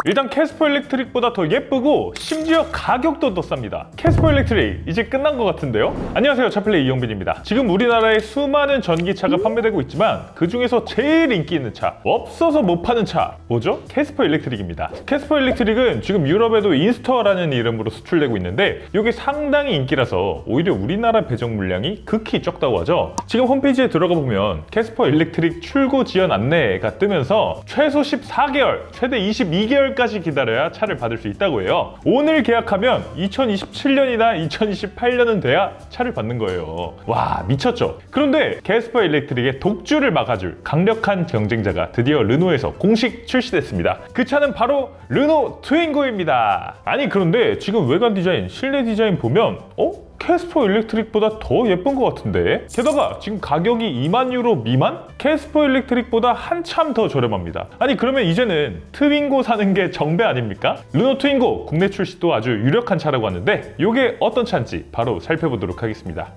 일단 캐스퍼 일렉트릭보다 더 예쁘고 심지어 가격도 더 쌉니다. 캐스퍼 일렉트릭 이제 끝난 것 같은데요? 안녕하세요, 차플레이 이영빈입니다. 지금 우리나라에 수많은 전기차가 판매되고 있지만 그 중에서 제일 인기 있는 차, 없어서 못 파는 차 뭐죠? 캐스퍼 일렉트릭입니다. 캐스퍼 일렉트릭은 지금 유럽에도 인스터라는 이름으로 수출되고 있는데 이게 상당히 인기라서 오히려 우리나라 배정 물량이 극히 적다고 하죠. 지금 홈페이지에 들어가 보면 캐스퍼 일렉트릭 출고 지연 안내가 뜨면서 최소 14개월, 최대 22개월 까지 기다려야 차를 받을 수 있다고 해요. 오늘 계약하면 2027년이나 2028년은 돼야 차를 받는 거예요. 와, 미쳤죠? 그런데 캐스퍼 일렉트릭의 독주를 막아줄 강력한 경쟁자가 드디어 르노에서 공식 출시됐습니다. 그 차는 바로 르노 트윙고입니다. 아니, 그런데 지금 외관 디자인, 실내 디자인 보면 캐스퍼 일렉트릭보다 더 예쁜 것 같은데? 게다가 지금 가격이 2만 유로 미만? 캐스퍼 일렉트릭보다 한참 더 저렴합니다. 아니, 그러면 이제는 트윙고 사는 게 정배 아닙니까? 르노 트윙고 국내 출시도 아주 유력한 차라고 하는데 이게 어떤 차인지 바로 살펴보도록 하겠습니다.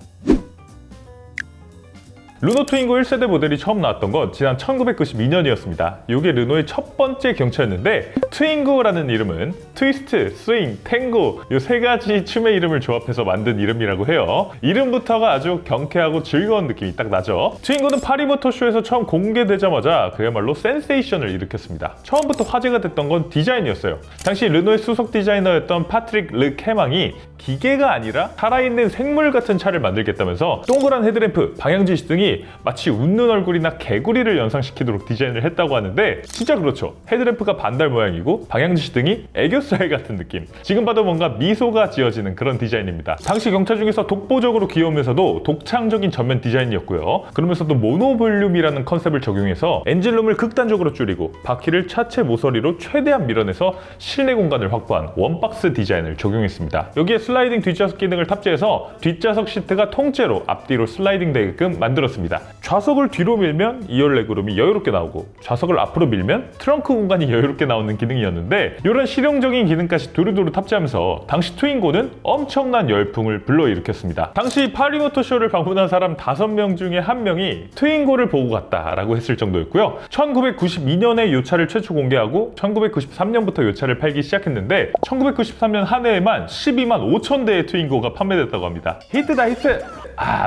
르노 트윙고 1세대 모델이 처음 나왔던 건 지난 1992년이었습니다. 이게 르노의 첫 번째 경차였는데 트윙고라는 이름은 트위스트, 스윙, 탱고 이 세 가지 춤의 이름을 조합해서 만든 이름이라고 해요. 이름부터가 아주 경쾌하고 즐거운 느낌이 딱 나죠. 트윙고는 파리 모터쇼에서 처음 공개되자마자 그야말로 센세이션을 일으켰습니다. 처음부터 화제가 됐던 건 디자인이었어요. 당시 르노의 수석 디자이너였던 파트릭 르케망이 기계가 아니라 살아있는 생물 같은 차를 만들겠다면서 동그란 헤드램프, 방향지시 등이 마치 웃는 얼굴이나 개구리를 연상시키도록 디자인을 했다고 하는데 진짜 그렇죠. 헤드램프가 반달 모양이고 방향지시 등이 애교살 같은 느낌. 지금 봐도 뭔가 미소가 지어지는 그런 디자인입니다. 당시 경차 중에서 독보적으로 귀여우면서도 독창적인 전면 디자인이었고요. 그러면서도 모노볼륨이라는 컨셉을 적용해서 엔진룸을 극단적으로 줄이고 바퀴를 차체 모서리로 최대한 밀어내서 실내 공간을 확보한 원박스 디자인을 적용했습니다. 여기에 슬라이딩 뒷좌석 기능을 탑재해서 뒷좌석 시트가 통째로 앞뒤로 슬라이딩 되게끔 만들었습니다. 좌석을 뒤로 밀면 2열 레그룸이 여유롭게 나오고 좌석을 앞으로 밀면 트렁크 공간이 여유롭게 나오는 기능이었는데 이런 실용적인 기능까지 두루두루 탑재하면서 당시 트윙고는 엄청난 열풍을 불러일으켰습니다. 당시 파리 모터쇼를 방문한 사람 5명 중에 1명이 트윙고를 보고 갔다라고 했을 정도였고요. 1992년에 이 차를 최초 공개하고 1993년부터 이 차를 팔기 시작했는데 1993년 한 해에만 12만 5천 대의 트윙고가 판매됐다고 합니다. 히트다, 히트!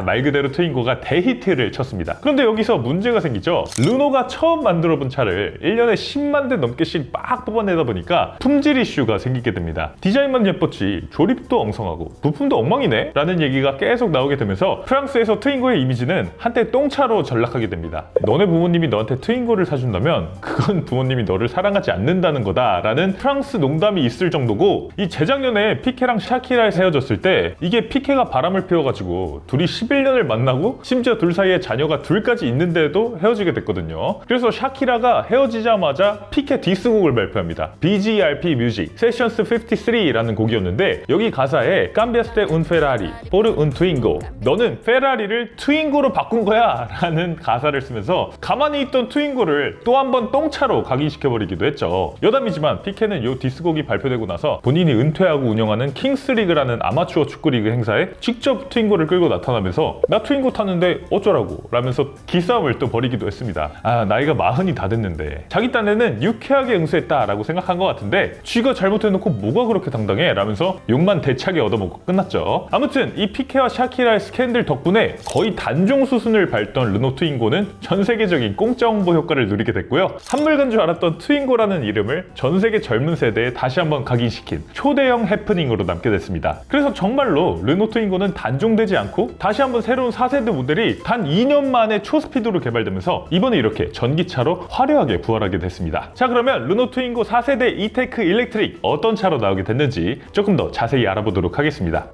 말 그대로 트윙고가 대히트를 쳤습니다. 그런데 여기서 문제가 생기죠. 르노가 처음 만들어본 차를 1년에 10만 대 넘게씩 막 뽑아내다 보니까 품질 이슈가 생기게 됩니다. 디자인만 예뻤지 조립도 엉성하고 부품도 엉망이네? 라는 얘기가 계속 나오게 되면서 프랑스에서 트윙고의 이미지는 한때 똥차로 전락하게 됩니다. 너네 부모님이 너한테 트윙고를 사준다면 그건 부모님이 너를 사랑하지 않는다는 거다 라는 프랑스 농담이 있을 정도고, 이 재작년에 피케랑 샤키라에서 헤어졌을 때 이게 피케가 바람을 피워가지고 둘이 11년을 만나고 심지어 둘 사이에 자녀가 둘까지 있는데도 헤어지게 됐거든요. 그래서 샤키라가 헤어지자마자 피케 디스곡을 발표합니다. BGRP 뮤직 세션스 53라는 곡이었는데 여기 가사에 Cambiaste un Ferrari por un Twingo, 너는 페라리를 트윙고로 바꾼 거야 라는 가사를 쓰면서 가만히 있던 트윙고를 또 한 번 똥차로 각인시켜버리기도 했죠. 여담이지만 피케는 이 디스곡이 발표되고 나서 본인이 은퇴하고 운영하는 킹스리그라는 아마추어 축구리그 행사에 직접 트윙고를 끌고 나타나면서 나 트윙고 탔는데 어쩌라고 라면서 기싸움을 또 벌이기도 했습니다. 나이가 40이 다 됐는데 자기 딴에는 유쾌하게 응수했다 라고 생각한 것 같은데 쥐가 잘못해놓고 뭐가 그렇게 당당해 라면서 욕만 대차게 얻어먹고 끝났죠. 아무튼 이 피케와 샤키라의 스캔들 덕분에 거의 단종 수순을 밟던 르노 트윙고는 전 세계적인 공짜 홍보 효과를 누리게 됐고요. 한물간 줄 알았던 트윙고라는 이름을 전 세계 젊은 세대에 다시 한번 각인시킨 초대형 해프닝으로 남게 됐습니다. 그래서 정말로 르노 트윙고는 단종되지 않고 다시 한번 새로운 4세대 모델이 단 2년 만에 초스피드로 개발되면서 이번에 이렇게 전기차로 화려하게 부활하게 됐습니다. 자, 그러면 르노 트윙고 4세대 이테크 일렉트릭 어떤 차로 나오게 됐는지 조금 더 자세히 알아보도록 하겠습니다.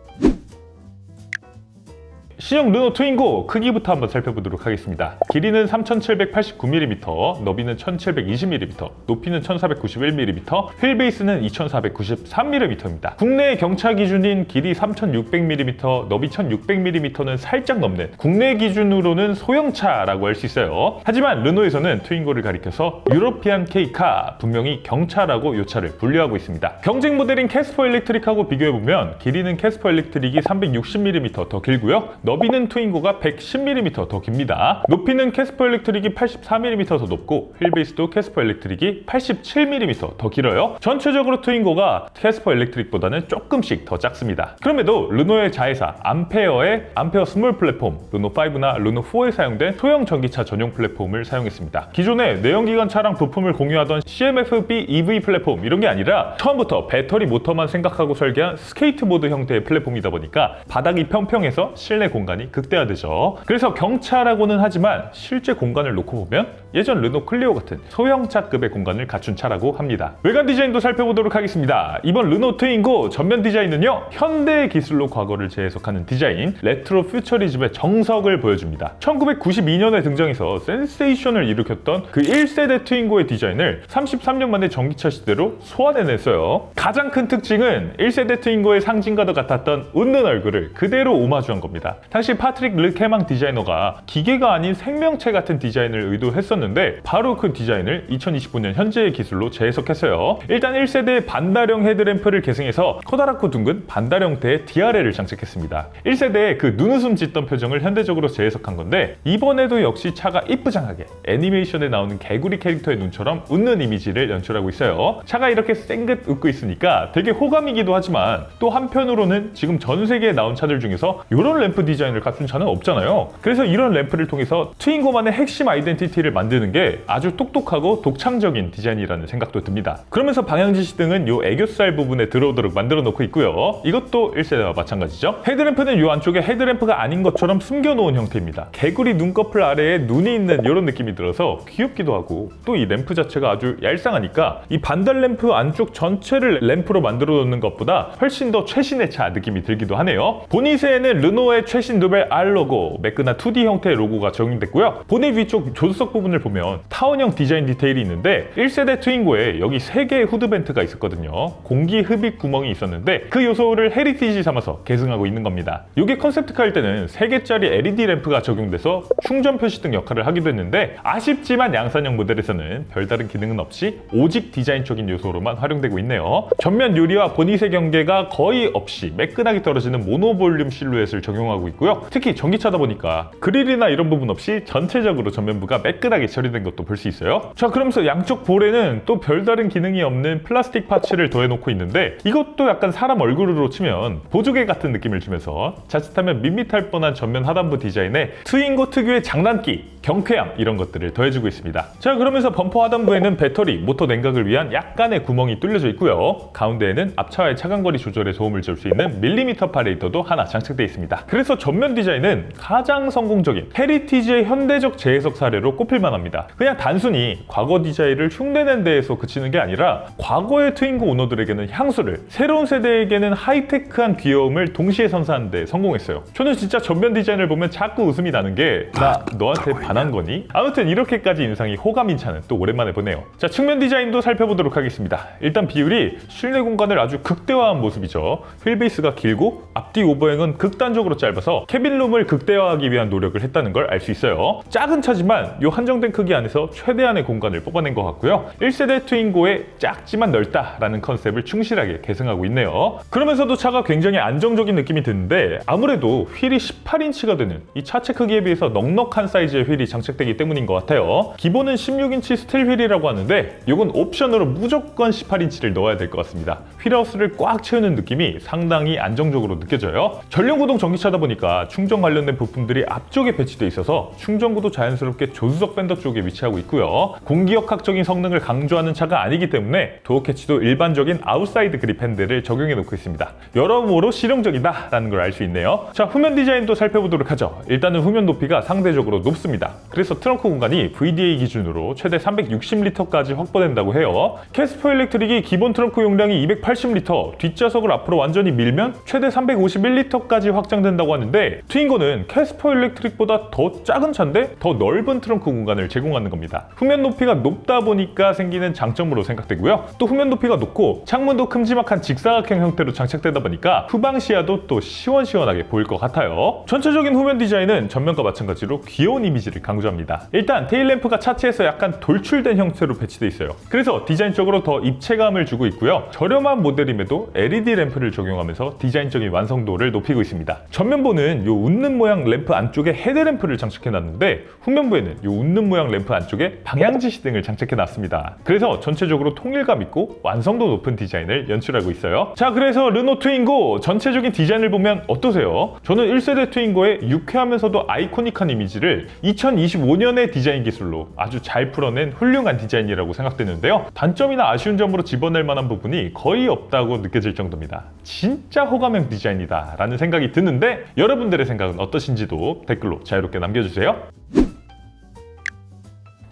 C형 르노 트윙고 크기부터 한번 살펴보도록 하겠습니다. 길이는 3789mm, 너비는 1720mm, 높이는 1491mm, 휠베이스는 2493mm입니다. 국내 경차 기준인 길이 3600mm, 너비 1600mm는 살짝 넘는 국내 기준으로는 소형차라고 할 수 있어요. 하지만 르노에서는 트윙고를 가리켜서 유러피안 K카, 분명히 경차라고 이 차를 분류하고 있습니다. 경쟁 모델인 캐스퍼 일렉트릭하고 비교해보면 길이는 캐스퍼 일렉트릭이 360mm 더 길고요. 너비는 트윙고가 110mm 더 깁니다. 높이는 캐스퍼 일렉트릭이 84mm 더 높고 휠베이스도 캐스퍼 일렉트릭이 87mm 더 길어요. 전체적으로 트윙고가 캐스퍼 일렉트릭보다는 조금씩 더 작습니다. 그럼에도 르노의 자회사 암페어의 암페어 스몰 플랫폼 르노5나 르노4에 사용된 소형 전기차 전용 플랫폼을 사용했습니다. 기존에 내연기관 차량 부품을 공유하던 CMF-B EV 플랫폼 이런 게 아니라 처음부터 배터리 모터만 생각하고 설계한 스케이트보드 형태의 플랫폼이다 보니까 바닥이 평평해서 실내 공간이 극대화되죠. 그래서 경차라고는 하지만 실제 공간을 놓고 보면 예전 르노 클리오 같은 소형차급의 공간을 갖춘 차라고 합니다. 외관 디자인도 살펴보도록 하겠습니다. 이번 르노 트윙고 전면 디자인은요, 현대의 기술로 과거를 재해석하는 디자인, 레트로 퓨처리즘의 정석을 보여줍니다. 1992년에 등장해서 센세이션을 일으켰던 그 1세대 트윙고의 디자인을 33년 만에 전기차 시대로 소환해냈어요. 가장 큰 특징은 1세대 트윙고의 상징과도 같았던 웃는 얼굴을 그대로 오마주한 겁니다. 당시 파트릭 르케망 디자이너가 기계가 아닌 생명체 같은 디자인을 의도했었는데 바로 그 디자인을 2025년 현재의 기술로 재해석했어요. 일단 1세대의 반다령 헤드램프를 계승해서 커다랗고 둥근 반달 형태의 DRL을 장착했습니다. 1세대의 그 눈웃음 짓던 표정을 현대적으로 재해석한 건데 이번에도 역시 차가 이쁘장하게 애니메이션에 나오는 개구리 캐릭터의 눈처럼 웃는 이미지를 연출하고 있어요. 차가 이렇게 쌩긋 웃고 있으니까 되게 호감이기도 하지만 또 한편으로는 지금 전 세계에 나온 차들 중에서 이런 램프 디자인을 갖춘 차는 없잖아요. 그래서 이런 램프를 통해서 트윙고만의 핵심 아이덴티티를 만드는 게 아주 똑똑하고 독창적인 디자인이라는 생각도 듭니다. 그러면서 방향지시등은 이 애교살 부분에 들어오도록 만들어 놓고 있고요. 이것도 1세대와 마찬가지죠. 헤드램프는 이 안쪽에 헤드램프가 아닌 것처럼 숨겨놓은 형태입니다. 개구리 눈꺼풀 아래에 눈이 있는 이런 느낌이 들어서 귀엽기도 하고 또 이 램프 자체가 아주 얄쌍하니까 이 반달 램프 안쪽 전체를 램프로 만들어 놓는 것보다 훨씬 더 최신의 차 느낌이 들기도 하네요. 보닛에는 르노의 최신 누벨 R 로고, 매끈한 2D 형태의 로고가 적용됐고요. 보닛 위쪽 조수석 부분을 보면 타원형 디자인 디테일이 있는데 1세대 트윙고에 여기 3개의 후드벤트가 있었거든요. 공기 흡입 구멍이 있었는데 그 요소를 헤리티지 삼아서 계승하고 있는 겁니다. 이게 컨셉트카일 때는 3개짜리 LED 램프가 적용돼서 충전 표시 등 역할을 하기도 했는데 아쉽지만 양산형 모델에서는 별다른 기능은 없이 오직 디자인적인 요소로만 활용되고 있네요. 전면 유리와 보닛의 경계가 거의 없이 매끈하게 떨어지는 모노볼륨 실루엣을 적용하고 있고요. 특히 전기차다 보니까 그릴이나 이런 부분 없이 전체적으로 전면부가 매끈하게 처리된 것도 볼 수 있어요. 자, 그러면서 양쪽 볼에는 또 별다른 기능이 없는 플라스틱 파츠를 더해놓고 있는데 이것도 약간 사람 얼굴으로 치면 보조개 같은 느낌을 주면서 자칫하면 밋밋할 뻔한 전면 하단부 디자인에 트윙고 특유의 장난기, 경쾌함 이런 것들을 더해주고 있습니다. 자, 그러면서 범퍼 하단부에는 배터리, 모터 냉각을 위한 약간의 구멍이 뚫려져 있고요. 가운데에는 앞차와의 차간거리 조절에 도움을 줄 수 있는 밀리미터 파레이터도 하나 장착되어 있습니다. 그래서 전면 디자인은 가장 성공적인 헤리티지의 현대적 재해석 사례로 꼽힐만 합니다. 그냥 단순히 과거 디자인을 흉내낸 데에서 그치는 게 아니라 과거의 트윙고 오너들에게는 향수를, 새로운 세대에게는 하이테크한 귀여움을 동시에 선사하는 데 성공했어요. 저는 진짜 전면 디자인을 보면 자꾸 웃음이 나는 게 나 너한테 반한 거니? 아무튼 이렇게까지 인상이 호감인 차는 또 오랜만에 보네요. 자, 측면 디자인도 살펴보도록 하겠습니다. 일단 비율이 실내 공간을 아주 극대화한 모습이죠. 휠베이스가 길고 앞뒤 오버행은 극단적으로 짧아서 캐빈룸을 극대화하기 위한 노력을 했다는 걸 알 수 있어요. 작은 차지만 이 한정된 크기 안에서 최대한의 공간을 뽑아낸 것 같고요. 1세대 트윙고의 작지만 넓다라는 컨셉을 충실하게 계승하고 있네요. 그러면서도 차가 굉장히 안정적인 느낌이 드는데 아무래도 휠이 18인치가 되는 이 차체 크기에 비해서 넉넉한 사이즈의 휠이 장착되기 때문인 것 같아요. 기본은 16인치 스틸 휠이라고 하는데 이건 옵션으로 무조건 18인치를 넣어야 될 것 같습니다. 휠하우스를 꽉 채우는 느낌이 상당히 안정적으로 느껴져요. 전륜구동 전기차다 보니까 충전 관련된 부품들이 앞쪽에 배치되어 있어서 충전구도 자연스럽게 조수석 밴더 쪽에 위치하고 있고요. 공기역학적인 성능을 강조하는 차가 아니기 때문에 도어 캐치도 일반적인 아웃사이드 그립 핸들을 적용해 놓고 있습니다. 여러모로 실용적이다라는 걸 알 수 있네요. 자, 후면 디자인도 살펴보도록 하죠. 일단은 후면 높이가 상대적으로 높습니다. 그래서 트렁크 공간이 VDA 기준으로 최대 360리터까지 확보된다고 해요. 캐스퍼 일렉트릭이 기본 트렁크 용량이 280리터, 뒷좌석을 앞으로 완전히 밀면 최대 351리터까지 확장된다고 하는데 트윙고는 캐스퍼 일렉트릭보다 더 작은 차인데 더 넓은 트렁크 공간을 제공하는 겁니다. 후면 높이가 높다 보니까 생기는 장점으로 생각되고요. 또 후면 높이가 높고 창문도 큼지막한 직사각형 형태로 장착되다 보니까 후방 시야도 또 시원시원하게 보일 것 같아요. 전체적인 후면 디자인은 전면과 마찬가지로 귀여운 이미지를 있는지 강조합니다. 일단 테일램프가 차체에서 약간 돌출된 형태로 배치되어 있어요. 그래서 디자인적으로 더 입체감을 주고 있고요. 저렴한 모델임에도 LED 램프를 적용하면서 디자인적인 완성도를 높이고 있습니다. 전면부는 이 웃는 모양 램프 안쪽에 헤드램프를 장착해놨는데 후면부에는 이 웃는 모양 램프 안쪽에 방향지시등을 장착해놨습니다. 그래서 전체적으로 통일감 있고 완성도 높은 디자인을 연출하고 있어요. 자, 그래서 르노 트윙고 전체적인 디자인을 보면 어떠세요? 저는 1세대 트윙고의 유쾌하면서도 아이코닉한 이미지를 2025년의 디자인 기술로 아주 잘 풀어낸 훌륭한 디자인이라고 생각되는데요. 단점이나 아쉬운 점으로 집어낼 만한 부분이 거의 없다고 느껴질 정도입니다. 진짜 호감형 디자인이다 라는 생각이 드는데 여러분들의 생각은 어떠신지도 댓글로 자유롭게 남겨주세요.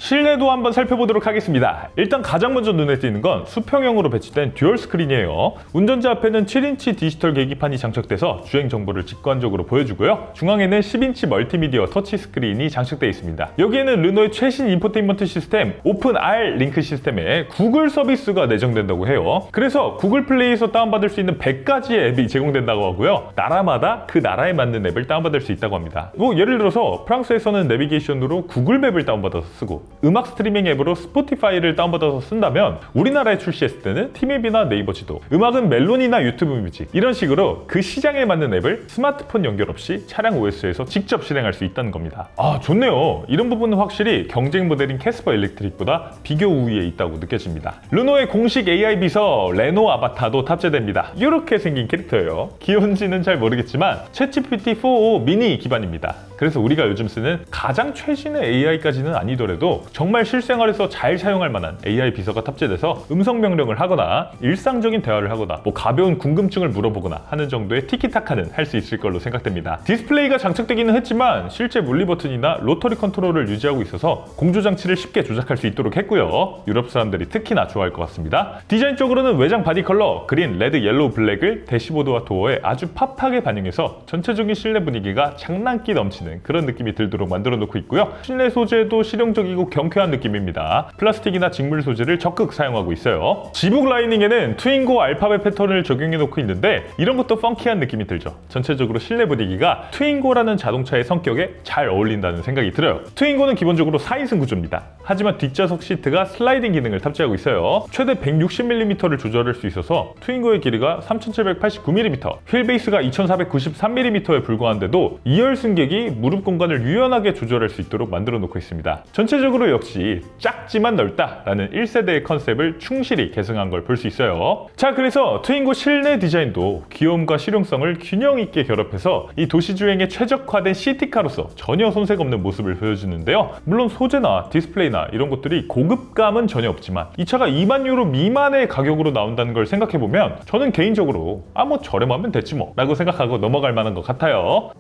실내도 한번 살펴보도록 하겠습니다. 일단 가장 먼저 눈에 띄는 건 수평형으로 배치된 듀얼 스크린이에요. 운전자 앞에는 7인치 디지털 계기판이 장착돼서 주행 정보를 직관적으로 보여주고요. 중앙에는 10인치 멀티미디어 터치 스크린이 장착되어 있습니다. 여기에는 르노의 최신 인포테인먼트 시스템 오픈 R 링크 시스템에 구글 서비스가 내정된다고 해요. 그래서 구글 플레이에서 다운받을 수 있는 100가지의 앱이 제공된다고 하고요. 나라마다 그 나라에 맞는 앱을 다운받을 수 있다고 합니다. 예를 들어서 프랑스에서는 내비게이션으로 구글 맵을 다운받아서 쓰고 음악 스트리밍 앱으로 스포티파이를 다운받아서 쓴다면 우리나라에 출시했을 때는 티맵이나 네이버 지도, 음악은 멜론이나 유튜브 뮤직 이런 식으로 그 시장에 맞는 앱을 스마트폰 연결 없이 차량 OS에서 직접 실행할 수 있다는 겁니다. 아, 좋네요. 이런 부분은 확실히 경쟁 모델인 캐스퍼 일렉트릭보다 비교 우위에 있다고 느껴집니다. 르노의 공식 AI 비서 레노 아바타도 탑재됩니다. 이렇게 생긴 캐릭터예요. 귀여운지는 잘 모르겠지만 챗GPT-4o 미니 기반입니다. 그래서 우리가 요즘 쓰는 가장 최신의 AI까지는 아니더라도 정말 실생활에서 잘 사용할 만한 AI 비서가 탑재돼서 음성 명령을 하거나 일상적인 대화를 하거나 가벼운 궁금증을 물어보거나 하는 정도의 티키타카는 할 수 있을 걸로 생각됩니다. 디스플레이가 장착되기는 했지만 실제 물리 버튼이나 로터리 컨트롤을 유지하고 있어서 공조 장치를 쉽게 조작할 수 있도록 했고요. 유럽 사람들이 특히나 좋아할 것 같습니다. 디자인적으로는 외장 바디 컬러 그린, 레드, 옐로우, 블랙을 대시보드와 도어에 아주 팝하게 반영해서 전체적인 실내 분위기가 장난기 넘치는 그런 느낌이 들도록 만들어 놓고 있고요. 실내 소재도 실용적이고 경쾌한 느낌입니다. 플라스틱이나 직물 소재를 적극 사용하고 있어요. 지붕 라이닝에는 트윙고 알파벳 패턴을 적용해 놓고 있는데 이런 것도 펑키한 느낌이 들죠. 전체적으로 실내 분위기가 트윙고라는 자동차의 성격에 잘 어울린다는 생각이 들어요. 트윙고는 기본적으로 4인승 구조입니다. 하지만 뒷좌석 시트가 슬라이딩 기능을 탑재하고 있어요. 최대 160mm를 조절할 수 있어서 트윙고의 길이가 3789mm, 휠 베이스가 2493mm에 불과한데도 2열 승객이 무릎 공간을 유연하게 조절할 수 있도록 만들어 놓고 있습니다. 전체적으로 역시 작지만 넓다라는 1세대의 컨셉을 충실히 계승한 걸 볼 수 있어요. 자, 그래서 트윙고 실내 디자인도 귀여움과 실용성을 균형 있게 결합해서 이 도시주행에 최적화된 시티카로서 전혀 손색 없는 모습을 보여주는데요. 물론 소재나 디스플레이나 이런 것들이 고급감은 전혀 없지만 이 차가 2만 유로 미만의 가격으로 나온다는 걸 생각해보면 저는 개인적으로 뭐 저렴하면 됐지 뭐 라고 생각하고 넘어갈 만한 것 같아요.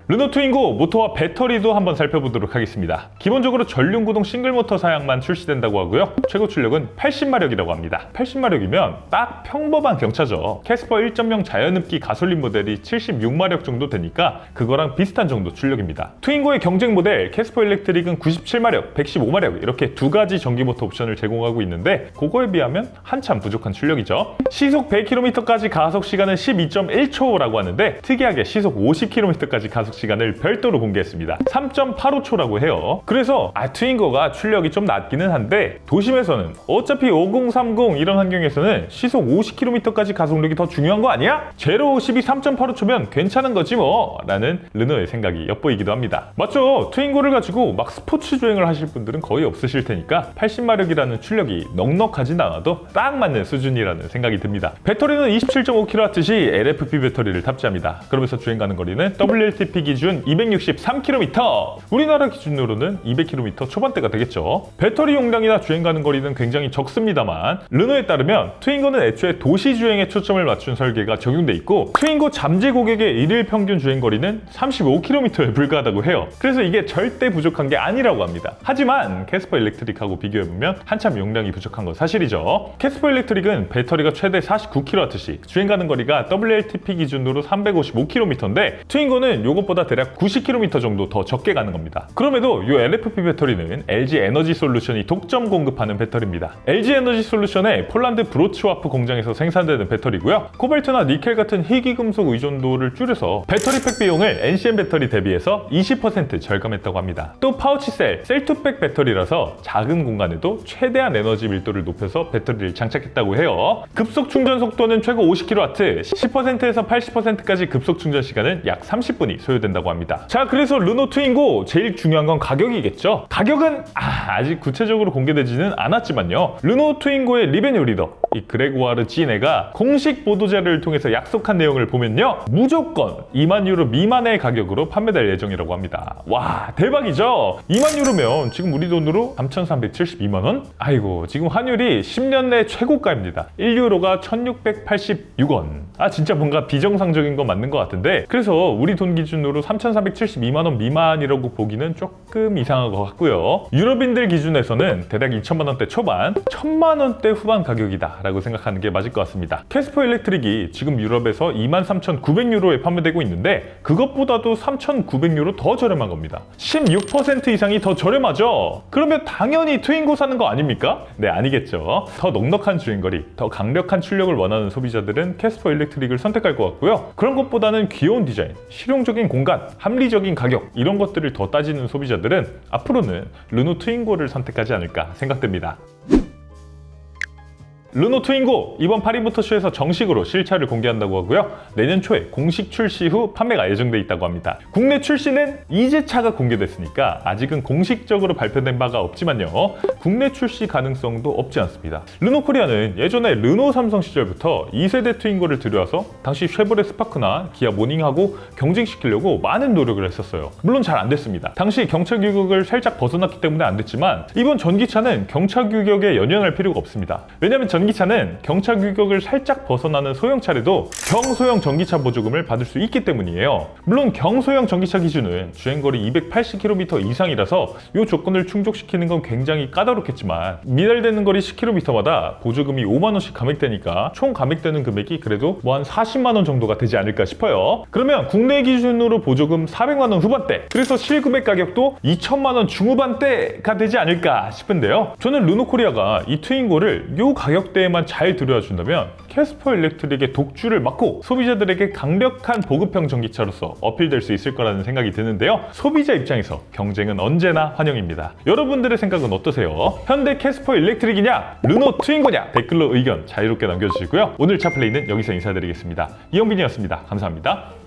르노 트윙고 모터와 배터리도 한번 살펴보도록 하겠습니다. 기본적으로 전륜구동 싱글모터 사양만 출시된다고 하고요. 최고 출력은 80마력이라고 합니다. 80마력이면 딱 평범한 경차죠. 캐스퍼 1.0 자연흡기 가솔린 모델이 76마력 정도 되니까 그거랑 비슷한 정도 출력입니다. 트윙고의 경쟁 모델 캐스퍼 일렉트릭은 97마력, 115마력 이렇게 두 가지 전기모터 옵션을 제공하고 있는데 그거에 비하면 한참 부족한 출력이죠. 시속 100km까지 가속 시간은 12.1초라고 하는데 특이하게 시속 50km까지 가속 시간을 별도로 공개했습니다. 3.85초라고 해요. 그래서 트윙고가 출력이 좀 낮기는 한데 도심에서는 어차피 5030 이런 환경에서는 시속 50km까지 가속력이 더 중요한 거 아니야? 제로 50이 3.85초면 괜찮은 거지 뭐 라는 르노의 생각이 엿보이기도 합니다. 맞죠? 트윙고를 가지고 막 스포츠 주행을 하실 분들은 거의 없으실 테니까 80마력이라는 출력이 넉넉하진 않아도 딱 맞는 수준이라는 생각이 듭니다. 배터리는 27.5kWh LFP 배터리를 탑재합니다. 그러면서 주행 가는 거리는 WLTP 기준 263km, 우리나라 기준으로는 200km 초반대가 되겠죠. 배터리 용량이나 주행 가는 거리는 굉장히 적습니다만 르노에 따르면 트윙고는 애초에 도시 주행에 초점을 맞춘 설계가 적용돼 있고 트윙고 잠재 고객의 일일 평균 주행 거리는 35km에 불과하다고 해요. 그래서 이게 절대 부족한 게 아니라고 합니다. 하지만 캐스퍼 일렉트릭하고 비교해보면 한참 용량이 부족한 건 사실이죠. 캐스퍼 일렉트릭은 배터리가 최대 49kWh, 주행 가는 거리가 WLTP 기준으로 355km인데 트윙고는 요것보다 것보다 대략 90km 정도 더 적게 가는 겁니다. 그럼에도 이 LFP 배터리는 LG 에너지 솔루션이 독점 공급하는 배터리입니다. LG 에너지 솔루션의 폴란드 브로츠와프 공장에서 생산되는 배터리고요. 코발트나 니켈 같은 희귀금속 의존도를 줄여서 배터리팩 비용을 NCM 배터리 대비해서 20% 절감했다고 합니다. 또 파우치셀, 셀투백 배터리라서 작은 공간에도 최대한 에너지 밀도를 높여서 배터리를 장착했다고 해요. 급속 충전 속도는 최고 50kW, 10%에서 80%까지 급속 충전 시간은 약 30분이 소요된다고 합니다. 자, 그래서 르노 트윙고 제일 중요한 건 가격이겠죠. 가격은 아직 구체적으로 공개되지는 않았지만요. 르노 트윙고의 리베뉴 리더 이 그레고아르 지네가 공식 보도자료를 통해서 약속한 내용을 보면요, 무조건 2만 유로 미만의 가격으로 판매될 예정이라고 합니다. 와, 대박이죠? 2만 유로면 지금 우리 돈으로 3,372만 원? 아이고, 지금 환율이 10년 내 최고가입니다. 1유로가 1,686원. 진짜 뭔가 비정상적인 건 맞는 것 같은데, 그래서 우리 돈 기준으로 3,472만 원 미만이라고 보기는 조금 이상한 것 같고요. 유럽인들 기준에서는 대략 2천만 원대 초반, 1,000만 원대 후반 가격이다 라고 생각하는 게 맞을 것 같습니다. 캐스퍼 일렉트릭이 지금 유럽에서 23,900유로에 판매되고 있는데 그것보다도 3,900유로 더 저렴한 겁니다. 16% 이상이 더 저렴하죠? 그러면 당연히 트윙고 사는 거 아닙니까? 네, 아니겠죠. 더 넉넉한 주행거리, 더 강력한 출력을 원하는 소비자들은 캐스퍼 일렉트릭을 선택할 것 같고요. 그런 것보다는 귀여운 디자인, 실용적인 공간, 합리적인 가격 이런 것들을 더 따지는 소비자들은 앞으로는 르노 트윙고를 선택하지 않을까 생각됩니다. 르노 트윙고 이번 파리 모터쇼에서 정식으로 실차를 공개한다고 하고요. 내년 초에 공식 출시 후 판매가 예정돼 있다고 합니다. 국내 출시는 이제 차가 공개됐으니까 아직은 공식적으로 발표된 바가 없지만요. 국내 출시 가능성도 없지 않습니다. 르노 코리아는 예전에 르노 삼성 시절부터 2세대 트윙고를 들여와서 당시 쉐보레 스파크나 기아 모닝하고 경쟁시키려고 많은 노력을 했었어요. 물론 잘 안 됐습니다. 당시 경차 규격을 살짝 벗어났기 때문에 안 됐지만 이번 전기차는 경차 규격에 연연할 필요가 없습니다. 왜냐면 전기차는 경차 규격을 살짝 벗어나는 소형차라도 경소형 전기차 보조금을 받을 수 있기 때문이에요. 물론 경소형 전기차 기준은 주행거리 280km 이상이라서 이 조건을 충족시키는 건 굉장히 까다롭겠지만 미달되는 거리 10km마다 보조금이 5만원씩 감액되니까 총 감액되는 금액이 그래도 뭐 한 40만원 정도가 되지 않을까 싶어요. 그러면 국내 기준으로 보조금 400만원 후반대, 그래서 실구매 가격도 2천만원 중후반대가 되지 않을까 싶은데요. 저는 르노 코리아가 이 트윙고를 이 가격대에만 잘 들여와 준다면 캐스퍼 일렉트릭의 독주를 막고 소비자들에게 강력한 보급형 전기차로서 어필될 수 있을 거라는 생각이 드는데요. 소비자 입장에서 경쟁은 언제나 환영입니다. 여러분들의 생각은 어떠세요? 현대 캐스퍼 일렉트릭이냐? 르노 트윙고냐? 댓글로 의견 자유롭게 남겨주시고요. 오늘 차플레이는 여기서 인사드리겠습니다. 이영빈이었습니다. 감사합니다.